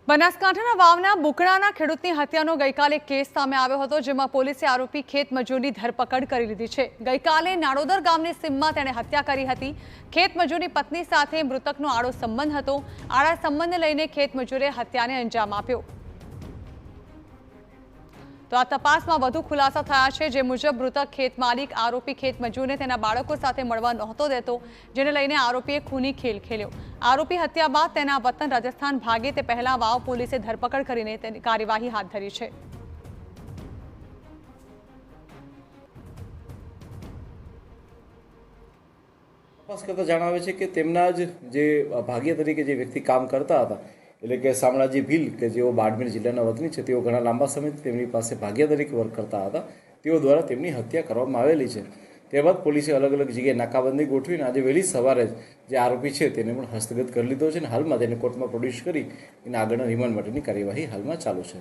બનાસકાંઠાના વાવના બુકણાના ખેડૂતની હત્યાનો ગઈકાલે કેસ સામે આવ્યો હતો, જેમાં પોલીસે આરોપી ખેતમજૂરની ધરપકડ કરી લીધી છે। ગઈકાલે નાડોદર ગામની સીમમાં તેણે હત્યા કરી હતી। ખેતમજૂરની પત્ની સાથે મૃતકનો આડો સંબંધ હતો। આડા સંબંધને લઈને ખેતમજૂરે હત્યાને અંજામ આપ્યો। તો આ તપાસમાં વધુ ખુલાસા થયા છે, જે મુજબ મૃતક ખેત માલિક આરોપી ખેતમજૂરને તેના બાળકો સાથે મળવા નહોતો દેતો, જેને લઈને આરોપીએ ખૂની ખેલ ખેલ્યો। આરોપી હત્યા બાદ તેના વતન રાજસ્થાન ભાગે તે પહેલા વાવ પોલીસે ધરપકડ કરીને તેની કાર્યવાહી હાથ ધરી છે। તપાસ કરતા જણાવે છે કે તેમના જ જે ભાગ્ય તરીકે જે વ્યક્તિ કામ કરતા હતા, એટલે કે શામળાજી ભીલ, કે જેઓ બાડમેર જિલ્લાના વતની છે, તેઓ ઘણા લાંબા સમયથી તેમની પાસે ભાગ્ય તરીકે વર્ક કરતા હતા। તેઓ દ્વારા તેમની હત્યા કરવામાં આવેલી છે। ત્યારબાદ પોલીસે અલગ અલગ જગ્યાએ નાકાબંધી ગોઠવીને આજે વહેલી સવારે જે આરોપી છે તેને પણ હસ્તગત કરી લીધો છે અને હાલમાં તેને કોર્ટમાં પ્રોડ્યુસ કરી એના આગળના રિમાન્ડ માટેની કાર્યવાહી હાલમાં ચાલુ છે।